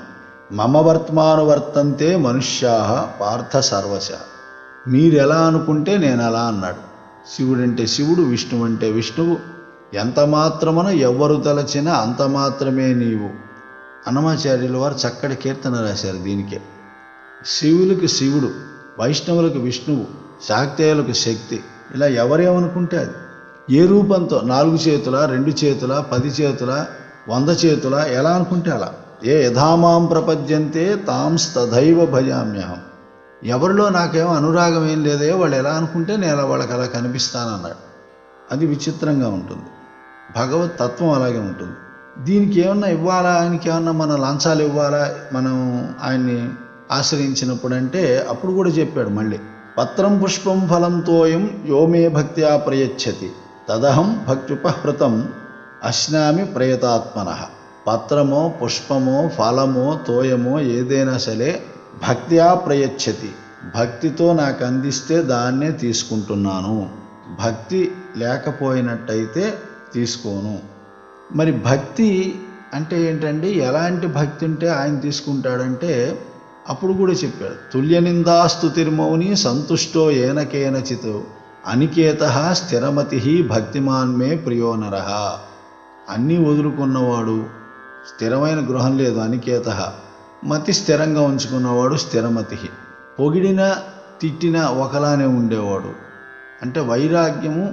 మమ వర్త్మానువర్తంతే మనుష్యాః పార్థ సర్వశః. మీరు ఎలా అనుకుంటే నేను అలా అన్నాడు. శివుడంటే శివుడు, విష్ణువు అంటే విష్ణువు. ఎంత మాత్రమున ఎవ్వరు తలచినా అంత మాత్రమే నీవు. అన్నమాచార్యుల వారు చక్కటి కీర్తన రాశారు దీనికే. శివులకు శివుడు, వైష్ణవులకు విష్ణువు, శాక్తేయులకు శక్తి. ఇలా ఎవరేమనుకుంటే అది. ఏ రూపంతో, 4 చేతుల, 2 చేతుల, 10 చేతుల, 100 చేతుల, ఎలా అనుకుంటే అలా. ఏ యథామాం ప్రపద్యంతే తాంస్తథైవ భజామ్యహం. ఎవరిలో నాకేమో అనురాగం ఏం లేదే, వాళ్ళు ఎలా అనుకుంటే నేను వాళ్ళకి అలా కనిపిస్తానన్నాడు. అది విచిత్రంగా ఉంటుంది. భగవత్ తత్వం అలాగే ఉంటుంది. దీనికి ఏమన్నా ఇవ్వాలా, ఆయనకి ఏమన్నా మన లంచాలు ఇవ్వాలా మనం ఆయన్ని ఆశ్రయించినప్పుడు అంటే, అప్పుడు కూడా చెప్పాడు మళ్ళీ. పత్రం పుష్పం ఫలం తోయం యోమే భక్త్యా ప్రయచ్చతి తదహం భక్త్యుపహృతం అశ్నామి ప్రయతాత్మనః. పత్రమో, పుష్పమో, ఫలమో, తోయమో ఏదైనా సరే భక్త్యా ప్రయచ్చతి, భక్తితో నాకు అందిస్తే దాన్నే తీసుకుంటున్నాను. భక్తి లేకపోయినట్టయితే తీసుకోను. మరి భక్తి అంటే ఏంటండి, ఎలాంటి భక్తి ఉంటే ఆయన తీసుకుంటాడంటే అప్పుడు కూడా చెప్పాడు. తుల్యనిందాస్తుతిర్మౌని సంతుష్టో ఏనకేనచిత్ అనికేతః స్థిరమతి భక్తిమాన్ మే ప్రియో నరః. అన్నీ వదులుకున్నవాడు, స్థిరమైన గృహం లేదు అనికేతః, మతి స్థిరంగా ఉంచుకున్నవాడు స్థిరమతి. పొగిడినా తిట్టినా ఒకలానే ఉండేవాడు, అంటే వైరాగ్యము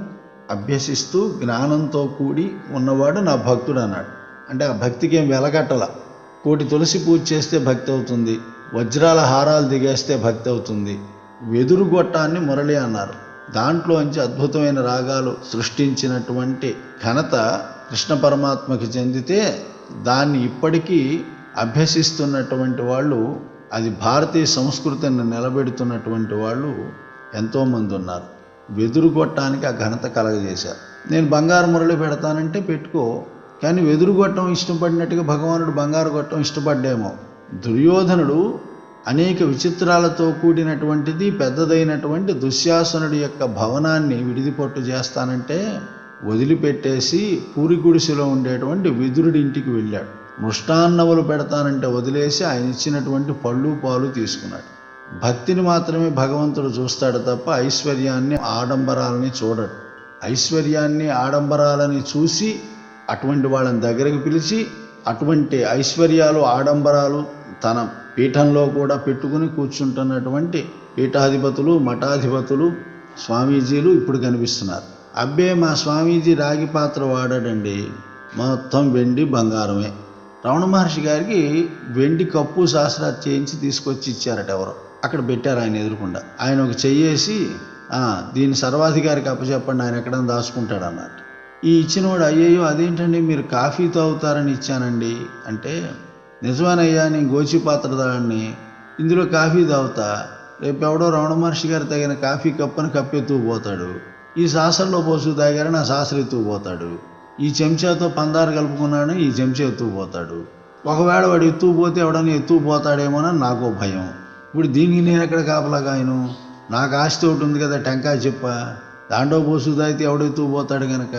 అభ్యసిస్తూ జ్ఞానంతో కూడి ఉన్నవాడు నా భక్తుడు అన్నాడు. అంటే ఆ భక్తికి ఏం వెలగట్టల. 1,000 తులసి పూజ చేస్తే భక్తి అవుతుంది, వజ్రాల హారాలు దిగేస్తే భక్తి అవుతుంది. వెదురు గొట్టాన్ని మురళి అన్నారు. దాంట్లోంచి అద్భుతమైన రాగాలు సృష్టించినటువంటి ఘనత కృష్ణ పరమాత్మకి చెందితే దాన్ని ఇప్పటికీ అభ్యసిస్తున్నటువంటి వాళ్ళు అది భారతీయ సంస్కృతిని నిలబెడుతున్నటువంటి వాళ్ళు ఎంతోమంది ఉన్నారు. వెదురు గొట్టానికి ఆ ఘనత కలగజేశారు. నేను బంగారు మురళి పెడతానంటే పెట్టుకో, కానీ వెదురు గొట్టం ఇష్టపడినట్టుగా భగవానుడు బంగారు గొట్టం ఇష్టపడ్డేమో. దుర్యోధనుడు అనేక విచిత్రాలతో కూడినటువంటిది పెద్దదైనటువంటి దుశ్శాసనుడి యొక్క భవనాన్ని విడిదిపొట్టు చేస్తానంటే వదిలిపెట్టేసి పూరి గుడిసెలో ఉండేటువంటి విదురుడి ఇంటికి వెళ్ళాడు. మృష్టాన్నములు పెడతానంటే వదిలేసి ఆయన ఇచ్చినటువంటి పళ్ళు పాలు తీసుకున్నాడు. భక్తిని మాత్రమే భగవంతుడు చూస్తాడు తప్ప ఐశ్వర్యాన్ని ఆడంబరాలని చూడడు. ఐశ్వర్యాన్ని ఆడంబరాలని చూసి అటువంటి వాళ్ళని దగ్గరకు పిలిచి అటువంటి ఐశ్వర్యాలు ఆడంబరాలు తన పీఠంలో కూడా పెట్టుకుని కూర్చుంటున్నటువంటి పీఠాధిపతులు మఠాధిపతులు స్వామీజీలు ఇప్పుడు కనిపిస్తున్నారు. అబ్బే మా స్వామీజీ రాగి పాత్ర వాడాడండి, మొత్తం వెండి బంగారమే. రమణ మహర్షి గారికి వెండి కప్పు శాస్త్రాలు చేయించి తీసుకొచ్చి ఇచ్చారట ఎవరో, అక్కడ పెట్టారు ఆయన ఎదురుకుండా. ఆయన ఒక చెయ్యేసి దీన్ని సర్వాధికారికి అప్పచెప్పండి, ఆయన ఎక్కడైనా దాచుకుంటాడు అన్నట్టు. ఈ ఇచ్చినవాడు అయ్యయ్యో అదేంటండి మీరు కాఫీ తాగుతారని ఇచ్చానండి అంటే, నిజమేనయ్యా నేను గోచి పాత్రదాన్ని, ఇందులో కాఫీ తాగుతా, రేపు ఎవడో రమణ మహర్షి గారు తగిన కాఫీ కప్పని కప్పెత్తూ పోతాడు, ఈ సాసర్లో పోసు తాగారని ఆ సాసర ఎత్తుకుపోతాడు, ఈ చెంచాతో పందారు కలుపుకున్నాడని ఈ చెంచా ఎత్తుకుపోతాడు. ఒకవేళ వాడు ఎత్తుకుపోతే ఎవడని ఎత్తుకుపోతాడేమోనని నాకో భయం. ఇప్పుడు దీనికి నేను ఎక్కడ కాపలాగాయను? నాకు ఆస్తి ఒకటి ఉంది కదా, టెంకాయ చెప్ప, దాంట్లో పోసు తాగితే ఎవడు ఎత్తుకుపోతాడు కనుక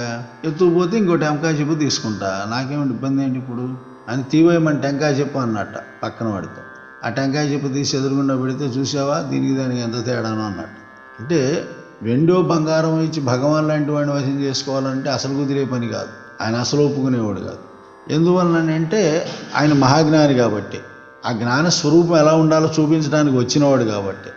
ఎత్తుకుపోతే ఇంకో టెంకాయ చెప్పు తీసుకుంటా, నాకేమిటి ఇబ్బంది ఏంటి ఇప్పుడు అని తీవేయమని టెంకాయ చెప్పు అన్నట్ట పక్కన వాడితో. ఆ టెంకాయ చెప్పు తీసి ఎదురుగుండా పెడితే చూసావా దీనికి దానికి ఎంత తేడానో అన్నట్టు. అంటే వెండో బంగారం ఇచ్చి భగవాన్ లాంటి వాడిని వశం చేసుకోవాలంటే అసలు కుదిరే పని కాదు. ఆయన అసలు ఒప్పుకునేవాడు కాదు. ఎందువలనంటే ఆయన మహాజ్ఞాని కాబట్టి, ఆ జ్ఞాన స్వరూపం ఎలా ఉండాలో చూపించడానికి వచ్చినవాడు కాబట్టి.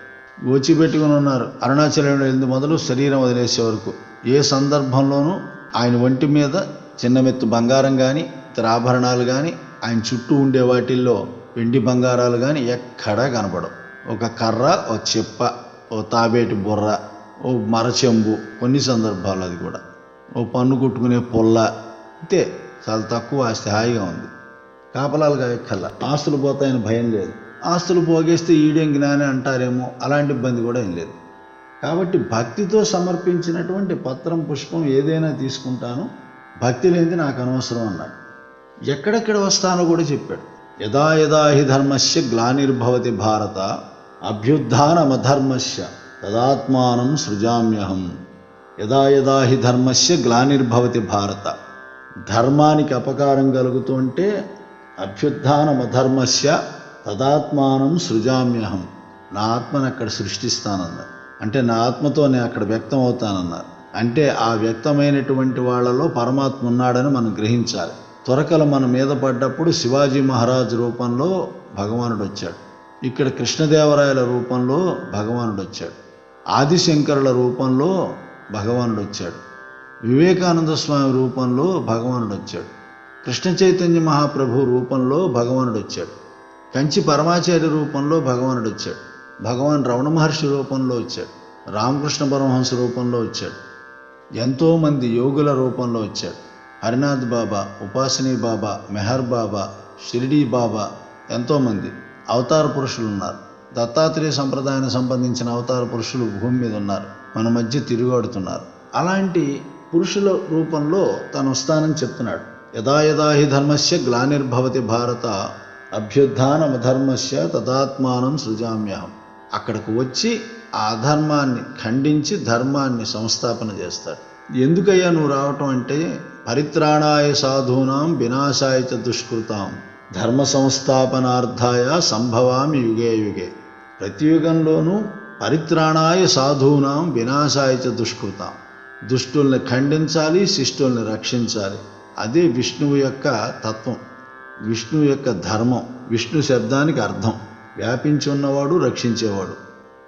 వచ్చి పెట్టుకుని ఉన్నారు. అరుణాచలంలో వెళ్ళి మొదలు శరీరం వదిలేసే వరకు ఏ సందర్భంలోనూ ఆయన ఒంటి మీద చిన్న మెత్తు బంగారం కానీ ఇతర ఆభరణాలు కానీ, ఆయన చుట్టూ ఉండే వాటిల్లో వెండి బంగారాలు కానీ ఎక్కడా కనపడవు. ఒక కర్ర, ఓ చెప్ప, ఓ తాబేటి బుర్ర, ఓ మరచెంబు, కొన్ని సందర్భాలు అది కూడా ఓ పన్ను కుట్టుకునే పొల్ల, అంతే. చాలా తక్కువ ఆస్తి, హాయిగా ఉంది. కాపలాలుగా ఎక్కల్లా. ఆస్తులు పోతాయని భయం లేదు. ఆస్తులు పోగేస్తే ఈడేం జ్ఞాని అంటారేమో, అలాంటి ఇబ్బంది కూడా ఏం లేదు. కాబట్టి భక్తితో సమర్పించినటువంటి పత్రం పుష్పం ఏదైనా తీసుకుంటాను, భక్తి లేనిది నాకు అనవసరం అన్నాడు. ఎక్కడెక్కడ వస్తానో కూడా చెప్పాడు. యదా యదా హి ధర్మస్య గ్లానిర్భవతి భారత అభ్యుత్థానమధర్మస్య తదాత్మానం సృజామ్యహం. యదా యదా హి ధర్మస్య గ్లానిర్భవతి భారత, ధర్మానికి అపకారం కలుగుతుంటే అభ్యుత్థానమధర్మస్య తదాత్మానం సృజామ్యహం, నా ఆత్మను అక్కడ సృష్టిస్తానన్నారు. అంటే నా ఆత్మతో నేను అక్కడ వ్యక్తం అవుతానన్నారు. అంటే ఆ వ్యక్తమైనటువంటి వాళ్ళలో పరమాత్మ ఉన్నాడని మనం గ్రహించాలి. త్వరకలు మన మీద పడ్డప్పుడు శివాజీ మహారాజ్ రూపంలో భగవానుడు వచ్చాడు. ఇక్కడ కృష్ణదేవరాయల రూపంలో భగవానుడు వచ్చాడు. ఆదిశంకరుల రూపంలో భగవానుడు వచ్చాడు. వివేకానంద స్వామి రూపంలో భగవానుడు వచ్చాడు. కృష్ణ చైతన్య మహాప్రభు రూపంలో భగవానుడు వచ్చాడు. కంచి పరమాచార్య రూపంలో భగవానుడు వచ్చాడు. భగవాన్ రమణ మహర్షి రూపంలో వచ్చాడు. రామకృష్ణ పరమహంస రూపంలో వచ్చాడు. ఎంతోమంది యోగుల రూపంలో వచ్చాడు. హరినాథ్ బాబా, ఉపాసనీ బాబా, మెహర్ బాబా, షిరిడీ బాబా, ఎంతోమంది అవతార పురుషులు ఉన్నారు. దత్తాత్రేయ సంప్రదాయానికి సంబంధించిన అవతార పురుషులు భూమి మీద ఉన్నారు, మన మధ్య తిరుగాడుతున్నారు. అలాంటి పురుషుల రూపంలో తను వస్తానని చెప్తున్నాడు. యదా యదా హి ధర్మస్య గ్లానిర్భవతి భారత అభ్యుత్థానమధర్మస్య తదాత్మానం సృజామ్యహం. అక్కడికి వచ్చి ఆ అధర్మాన్ని ఖండించి ధర్మాన్ని సంస్థాపన చేస్తాడు. ఎందుకయ్యా నువ్వు రావటం అంటే, పరిత్రాణాయ సాధూనాం వినాశాయ చ దుష్కృతాం ధర్మ సంస్థాపనార్థాయ సంభవామి యుగే యుగే. ప్రతి యుగంలోనూ పరిత్రాణాయ సాధూనాం వినాశాయ చ దుష్కృతాం, దుష్టుల్ని ఖండించాలి, శిష్టుల్ని రక్షించాలి. అదే విష్ణువు యొక్క తత్వం, విష్ణువు యొక్క ధర్మం. విష్ణు శబ్దానికి అర్థం వ్యాపించి ఉన్నవాడు, రక్షించేవాడు.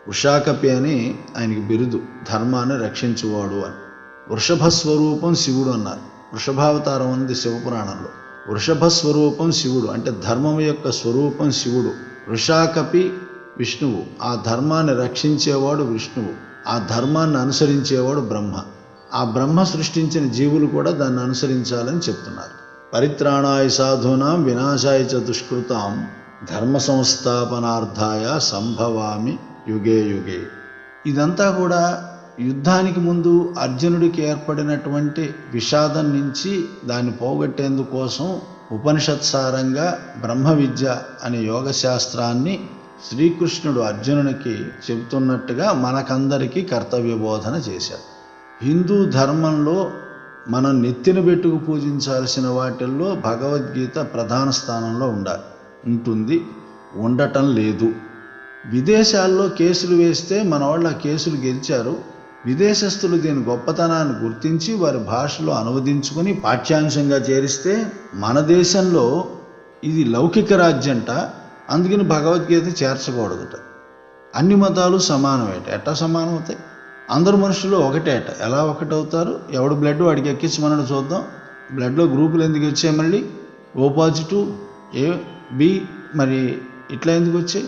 వృషాకపి అని ఆయనకి బిరుదు, ధర్మాన్ని రక్షించేవాడు అని. వృషభస్వరూపం శివుడు అన్నారు. వృషభావతారం ఉంది శివపురాణంలో. వృషభస్వరూపం శివుడు అంటే ధర్మం యొక్క స్వరూపం శివుడు. వృషాకపి విష్ణువు, ఆ ధర్మాన్ని రక్షించేవాడు విష్ణువు, ఆ ధర్మాన్ని అనుసరించేవాడు బ్రహ్మ. ఆ బ్రహ్మ సృష్టించిన జీవులు కూడా దాన్ని అనుసరించాలని చెప్తున్నారు. పరిత్రాణాయ సాధూనాం వినాశాయ చ దుష్కృతాం ధర్మ సంస్థాపనార్థాయ సంభవామి యుగే యుగే. ఇదంతా కూడా యుద్ధానికి ముందు అర్జునుడికి ఏర్పడినటువంటి విషాదం నుంచి దాన్ని పోగొట్టేందుకోసం ఉపనిషత్సారంగా బ్రహ్మ విద్య అనే యోగ శాస్త్రాన్ని శ్రీకృష్ణుడు అర్జునునికి చెబుతున్నట్టుగా మనకందరికీ కర్తవ్య బోధన చేశాడు. హిందూ ధర్మంలో మనం నెత్తిన పెట్టుకు పూజించాల్సిన వాటిల్లో భగవద్గీత ప్రధాన స్థానంలో ఉంటుంది, ఉండటం లేదు. విదేశాల్లో కేసులు వేస్తే మన వాళ్ళు ఆ కేసులు గెలిచారు. విదేశస్తులు దీని గొప్పతనాన్ని గుర్తించి వారి భాషలో అనువదించుకుని పాఠ్యాంశంగా చేరిస్తే మన దేశంలో ఇది లౌకిక రాజ్యంట, అందుకని భగవద్గీత చేర్చకూడదుట. అన్ని మతాలు సమానమేట. ఎట్టా సమానం అవుతాయి? అందరు మనుషులు ఒకటేట. ఎలా ఒకటవుతారు? ఎవడు బ్లడ్ వాడికి ఎక్కించమన్నాడు చూద్దాం. బ్లడ్లో గ్రూపులు ఎందుకు వచ్చాయి? మళ్ళీ ఓ పాజిటివ్, ఏ, బి, మరి ఇట్లా ఎందుకు వచ్చాయి?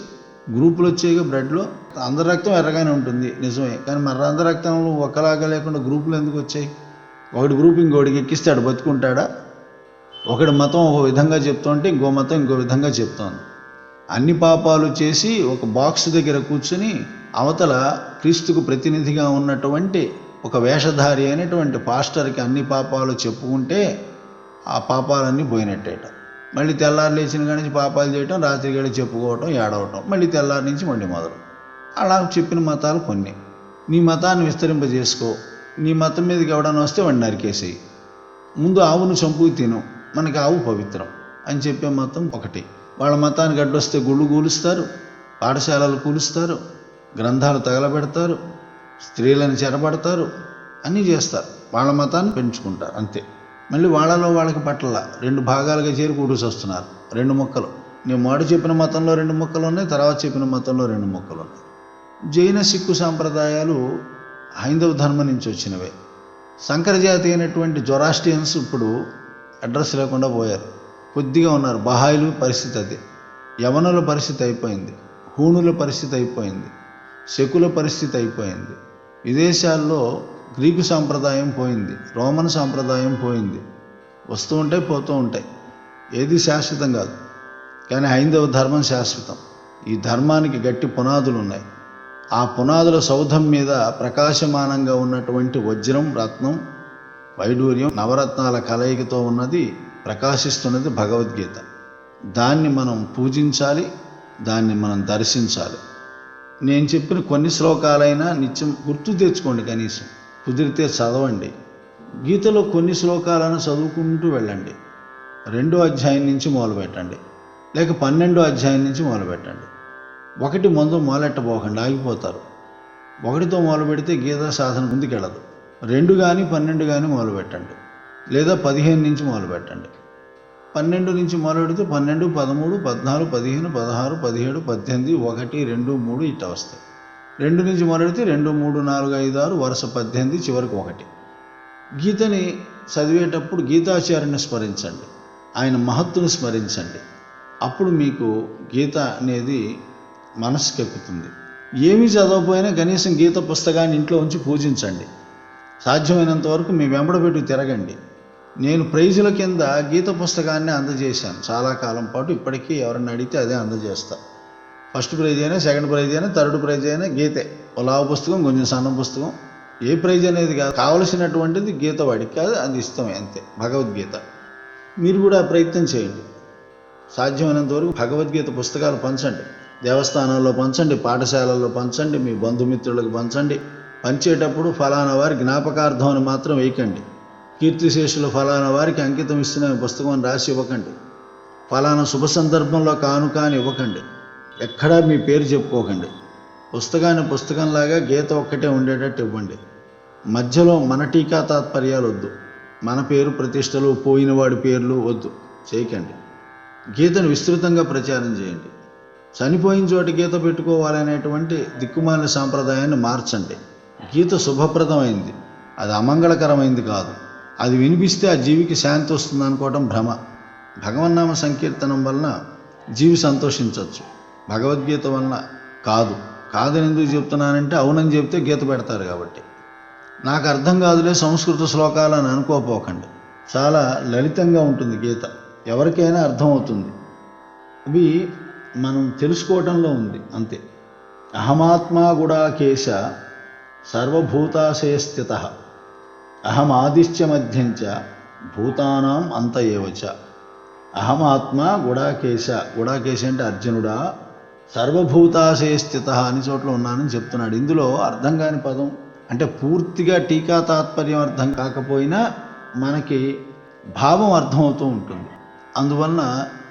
గ్రూపులు వచ్చాయిగా బ్లడ్లో. అందరి రక్తం ఎర్రగానే ఉంటుంది నిజమే, కానీ మరి అందరి రక్తంలో ఒకలాగా లేకుండా గ్రూపులు ఎందుకు వచ్చాయి? ఒకటి గ్రూప్ ఇంకోటికి ఎక్కిస్తాడు, బతుకుంటాడా? ఒకటి మతం ఒక విధంగా చెప్తుంటే ఇంకో మతం ఇంకో విధంగా చెప్తోంది. అన్ని పాపాలు చేసి ఒక బాక్స్ దగ్గర కూర్చుని అవతల క్రీస్తుకు ప్రతినిధిగా ఉన్నటువంటి ఒక వేషధారి అయినటువంటి పాస్టర్కి అన్ని పాపాలు చెప్పుకుంటే ఆ పాపాలన్నీ పోయినట్టేట. మళ్ళీ తెల్లారు లేచిన కాడి నుంచి పాపాలు చేయటం, రాత్రి గడి చెప్పుకోవటం, ఏడవటం, మళ్ళీ తెల్లారి నుంచి మళ్ళీ మొదలు. అలా చెప్పిన మతాలు కొన్ని. నీ మతాన్ని విస్తరింపజేసుకో. నీ మతం మీదకి ఎవడన్నా వస్తే వాడిని నరికేసేయి. ముందు ఆవును చంపుకు తిను, మనకి ఆవు పవిత్రం అని చెప్పే మతం ఒకటి. వాళ్ళ మతానికి అడ్డొస్తే గుళ్ళు కూలుస్తారు, పాఠశాలలు కూలుస్తారు, గ్రంథాలు తగలబెడతారు, స్త్రీలను చెరబడతారు, అన్నీ చేస్తారు. వాళ్ళ మతాన్ని పెంచుకుంటారు అంతే. మళ్ళీ వాళ్ళలో వాళ్ళకి పట్ల రెండు భాగాలుగా చేరి కూర్చొని వస్తున్నారు. రెండు ముక్కలు. నేను మొదటి చెప్పిన మతంలో రెండు ముక్కలు ఉన్నాయి, తర్వాత చెప్పిన మతంలో రెండు ముక్కలు ఉన్నాయి. జైన సిక్కు సాంప్రదాయాలు హైందవ ధర్మం నుంచి వచ్చినవే. సంకరజాతి అయినటువంటి జొరాస్ట్రియన్స్ ఇప్పుడు అడ్రస్ లేకుండా పోయారు, కొద్దిగా ఉన్నారు. బహాయిలు పరిస్థితి అదే. యవనుల పరిస్థితి అయిపోయింది, హూణుల పరిస్థితి అయిపోయింది, శకుల పరిస్థితి అయిపోయింది. విదేశాల్లో గ్రీకు సాంప్రదాయం పోయింది, రోమన్ సాంప్రదాయం పోయింది. వస్తూ ఉంటాయి, పోతూ ఉంటాయి. ఏది శాశ్వతం కాదు, కానీ హైందవ ధర్మం శాశ్వతం. ఈ ధర్మానికి గట్టి పునాదులు ఉన్నాయి. ఆ పునాదుల సౌధం మీద ప్రకాశమానంగా ఉన్నటువంటి వజ్రం, రత్నం, వైడూర్యం, నవరత్నాల కలయికతో ఉన్నది, ప్రకాశిస్తున్నది భగవద్గీత. దాన్ని మనం పూజించాలి, దాన్ని మనం దర్శించాలి. నేను చెప్పిన కొన్ని శ్లోకాలైనా నిత్యం గుర్తు తెచ్చుకోండి, కనీసం కుదిరితే చదవండి. గీతలో కొన్ని శ్లోకాలను చదువుకుంటూ వెళ్ళండి. 2వ అధ్యాయం నుంచి మొదలుపెట్టండి, లేక 12వ అధ్యాయం నుంచి మొదలుపెట్టండి. ఒకటి ముందు మొదలెట్టబోకండి, ఆగిపోతారు. 1తో మొదలు పెడితే గీతా సాధన ముందుకెళ్ళదు. 2 కానీ 12 కానీ మొదలుపెట్టండి, లేదా 15 నుంచి మొదలుపెట్టండి. 12 నుంచి మొదలు పెడితే 12, 13, 14, 15, 16, 17, 18, 1, 2, 3 ఇట్లా వస్తాయి. 2 నుంచి మొదలెడితే 2, 3, 4, 5, 6 వరుస 18, చివరికి 1. గీతని చదివేటప్పుడు గీతాచార్యుని స్మరించండి, ఆయన మహత్తును స్మరించండి. అప్పుడు మీకు గీత అనేది మనసుకు ఎక్కుతుంది. ఏమీ చదవకపోయినా కనీసం గీత పుస్తకాన్ని ఇంట్లో ఉంచి పూజించండి. సాధ్యమైనంత వరకు మీ వెంబడబెట్టు తిరగండి. నేను ప్రైజుల కింద గీత పుస్తకాన్ని అందజేశాను చాలా కాలం పాటు. ఇప్పటికీ ఎవరన్నా అడిగితే అదే అందజేస్తా. ఫస్ట్ ప్రైజ్ అయినా, సెకండ్ ప్రైజ్ అయినా, థర్డ్ ప్రైజ్ అయినా గీతే. ఓ లావు పుస్తకం, కొంచెం సన్న పుస్తకం, ఏ ప్రైజ్ అనేది కాదు, కావలసినటువంటిది గీత వాడికి కాదు, అది ఇష్టమే అంతే, భగవద్గీత. మీరు కూడా ప్రయత్నం చేయండి. సాధ్యమైనంత వరకు భగవద్గీత పుస్తకాలు పంచండి. దేవస్థానాల్లో పంచండి, పాఠశాలల్లో పంచండి, మీ బంధుమిత్రులకు పంచండి. పంచేటప్పుడు ఫలానా వారి జ్ఞాపకార్థం అని మాత్రం వేయకండి. కీర్తిశేషులు ఫలానా వారికి అంకితం ఇస్తున్న పుస్తకం రాసి ఇవ్వకండి. ఫలానా శుభ సందర్భంలో కానుక అని ఇవ్వకండి. ఎక్కడా మీ పేరు చెప్పుకోకండి. పుస్తకాన్ని పుస్తకంలాగా గీత ఒక్కటే ఉండేటట్టు ఇవ్వండి. మధ్యలో మన టీకా తాత్పర్యాలు వద్దు, మన పేరు ప్రతిష్టలు, పోయినవాడి పేర్లు వద్దు, చేయకండి. గీతను విస్తృతంగా ప్రచారం చేయండి. చనిపోయిన చోట గీత పెట్టుకోవాలనేటువంటి దిక్కుమాలిన సాంప్రదాయాన్ని మార్చండి. గీత శుభప్రదమైంది, అది అమంగళకరమైంది కాదు. అది వినిపిస్తే ఆ జీవికి శాంతి వస్తుంది అనుకోవటం భ్రమ. భగవన్నామ సంకీర్తనం వలన జీవి సంతోషించవచ్చు, భగవద్గీత వలన కాదు. కాదని ఎందుకు చెప్తున్నానంటే అవునని చెప్తే గీత పెడతారు కాబట్టి. నాకు అర్థం కాదులే సంస్కృత శ్లోకాలు అని అనుకోపోకండి. చాలా లలితంగా ఉంటుంది గీత, ఎవరికైనా అర్థమవుతుంది. అవి మనం తెలుసుకోవటంలో ఉంది అంతే. అహమాత్మా గుడాకేశ సర్వభూతాశయ స్థిత అహమాదిశ్చ మధ్యంచ భూతానాం అంత ఏవచ. అహమాత్మ గుడాకేశ, గుడాకేశ అంటే అర్జునుడా, సర్వభూతాశయ స్థిత అన్ని చోట్ల ఉన్నానని చెప్తున్నాడు. ఇందులో అర్థం కాని పదం అంటే పూర్తిగా టీకా తాత్పర్యం అర్థం కాకపోయినా మనకి భావం అర్థమవుతూ ఉంటుంది. అందువలన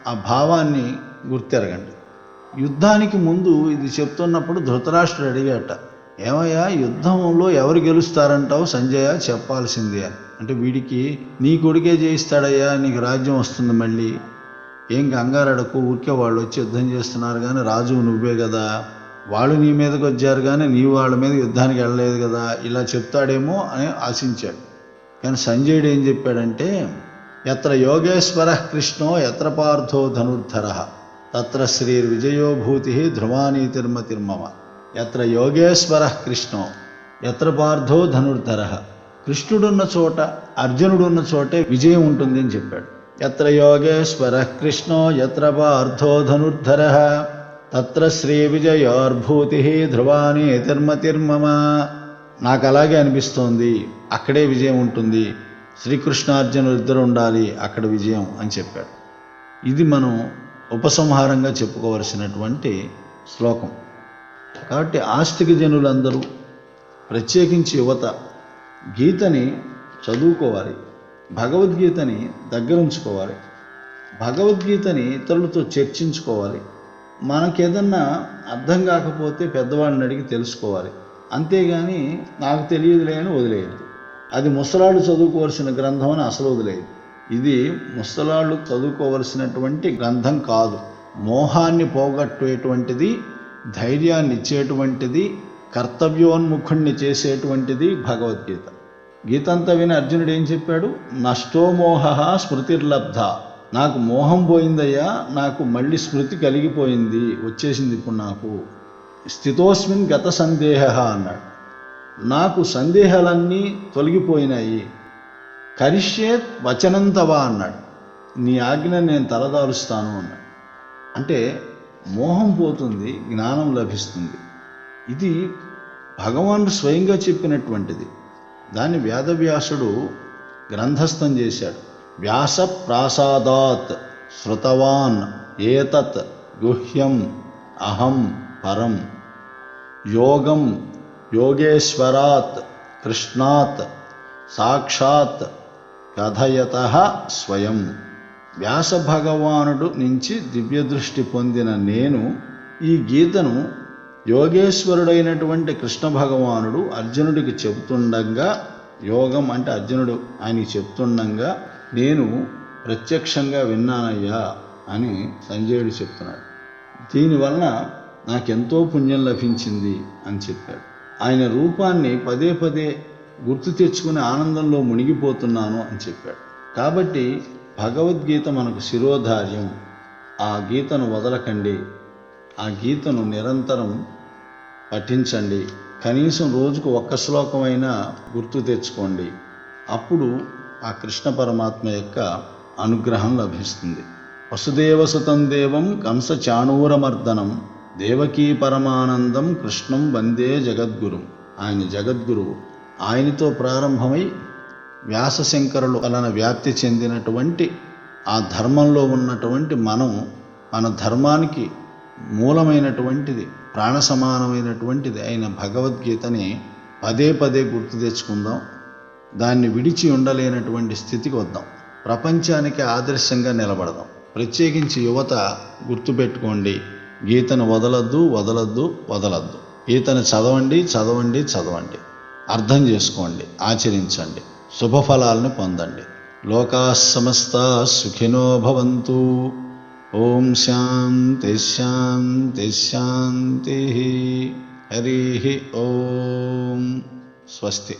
ఆ భావాన్ని గుర్తెరగండి. యుద్ధానికి ముందు ఇది చెప్తున్నప్పుడు ధృతరాష్ట్రుడు అడిగాట, ఏమయ్యా యుద్ధంలో ఎవరు గెలుస్తారంటావు సంజయ, చెప్పాల్సిందే అని. అంటే వీడికి నీ కొడుకే జయిస్తాడయ్యా, నీకు రాజ్యం వస్తుంది, మళ్ళీ ఏం కంగారడకు, ఊరికే వాళ్ళు వచ్చి యుద్ధం చేస్తున్నారు కానీ రాజు నువ్వే కదా, వాళ్ళు నీ మీదకి వచ్చారు కానీ నీవు వాళ్ళ మీద యుద్ధానికి వెళ్ళలేదు కదా, ఇలా చెప్తాడేమో అని ఆశించాడు. కానీ సంజయుడు ఏం చెప్పాడంటే, ఎత్ర యోగేశ్వర కృష్ణో ఎత్ర పార్థో ధనుర్ధర తత్ర శ్రీర్విజయోభూతి ధ్రువానీతిర్మతిర్మమ. ఎత్ర యోగేశ్వర కృష్ణో ఎత్ర పార్థో ధనుర్ధర. కృష్ణుడున్న చోట అర్జునుడున్న చోటే విజయం ఉంటుంది అని చెప్పాడు. ఎత్ర యోగేశ్వర కృష్ణో ఎత్ర పార్థో ధనుర్ధర తత్ర శ్రీ విజయోర్భూతి ధ్రువానీతిర్మతిర్మమ. నాకు అలాగే అనిపిస్తోంది, అక్కడే విజయం ఉంటుంది, శ్రీకృష్ణార్జునులు ఇద్దరు ఉండాలి, అక్కడ విజయం అని చెప్పాడు. ఇది మనం ఉపసంహారంగా చెప్పుకోవలసినటువంటి శ్లోకం. కాబట్టి ఆస్తిక జనులందరూ, ప్రత్యేకించి యువత, గీతని చదువుకోవాలి, భగవద్గీతని దగ్గరుంచుకోవాలి, భగవద్గీతని ఇతరులతో చర్చించుకోవాలి. మనకేదన్నా అర్థం కాకపోతే పెద్దవాళ్ళని అడిగి తెలుసుకోవాలి. అంతేగాని నాకు తెలియదులే అని వదిలేయద్దు. అది ముసలాళ్ళు చదువుకోవాల్సిన గ్రంథం అని అసలు వదిలేదు. ఇది ముసలాళ్ళు చదువుకోవలసినటువంటి గ్రంథం కాదు. మోహాన్ని పోగొట్టేటువంటిది, ధైర్యాన్ని ఇచ్చేటువంటిది, కర్తవ్యోన్ముఖుణ్ణి చేసేటువంటిది భగవద్గీత. గీతంతా విని అర్జునుడు ఏం చెప్పాడు? నష్టో మోహ స్మృతిర్లబ్ధ. నాకు మోహం పోయిందయ్యా, నాకు మళ్ళీ స్మృతి కలిగిపోయింది, వచ్చేసింది ఇప్పుడు నాకు. స్థితోస్మిన్ గత సందేహ అన్నాడు. నాకు సందేహాలన్నీ తొలగిపోయినాయి. కరిష్యేత్ వచనంతవా అన్నాడు. నీ ఆజ్ఞ నేను తలదారుస్తాను అన్నాడు. అంటే మోహం పోతుంది, జ్ఞానం లభిస్తుంది. ఇది భగవానుడు స్వయంగా చెప్పినటువంటిది. దాన్ని వేదవ్యాసుడు గ్రంథస్థం చేశాడు. వ్యాస ప్రాసాదాత్ శృతవాన్ ఏతత్ గుహ్యం అహం పరం యోగం యోగేశ్వరాత్ కృష్ణాత్ సాక్షాత్ కథయతః స్వయం. వ్యాస భగవానుడు నుంచి దివ్యదృష్టి పొందిన నేను ఈ గీతను యోగేశ్వరుడైనటువంటి కృష్ణ భగవానుడు అర్జునుడికి చెబుతుండగా, యోగం అంటే అర్జునుడు ఆయనకి చెప్తుండగా నేను ప్రత్యక్షంగా విన్నానయ్యా అని సంజయుడు చెప్తున్నాడు. దీనివలన నాకెంతో పుణ్యం లభించింది అని చెప్పాడు. ఆయన రూపాన్ని పదే పదే గుర్తు తెచ్చుకుని ఆనందంలో మునిగిపోతున్నాను అని చెప్పాడు. కాబట్టి భగవద్గీత మనకు శిరోధార్యం. ఆ గీతను వదలకండి, ఆ గీతను నిరంతరం పఠించండి. కనీసం రోజుకు ఒక్క శ్లోకమైనా గుర్తు తెచ్చుకోండి. అప్పుడు ఆ కృష్ణ పరమాత్మ యొక్క అనుగ్రహం లభిస్తుంది. వసుదేవసుతం దేవం కంస చాణూరమర్దనం దేవకీ పరమానందం కృష్ణం వందే జగద్గురుం. ఆయన జగద్గురువు. ఆయనతో ప్రారంభమై వ్యాసశంకరులు వలన వ్యాప్తి చెందినటువంటి ఆ ధర్మంలో ఉన్నటువంటి మనం, మన ధర్మానికి మూలమైనటువంటిది, ప్రాణ సమానమైనటువంటిది అయిన భగవద్గీతని పదే పదే గుర్తు తెచ్చుకుందాం. దాన్ని విడిచి ఉండలేనటువంటి స్థితికి వద్దాం. ప్రపంచానికి ఆదర్శంగా నిలబడదాం. ప్రత్యేకించి యువత గుర్తుపెట్టుకోండి, గీతను వదలద్దు వదలద్దు వదలద్దు. గీతను చదవండి చదవండి చదవండి, అర్థం చేసుకోండి, ఆచరించండి, శుభఫలాలను పొందండి. లోకాః సమస్తాః సుఖినో భవంతు. ఓం శాంతి శాంతి శాంతి. హరి ఓం. స్వస్తి.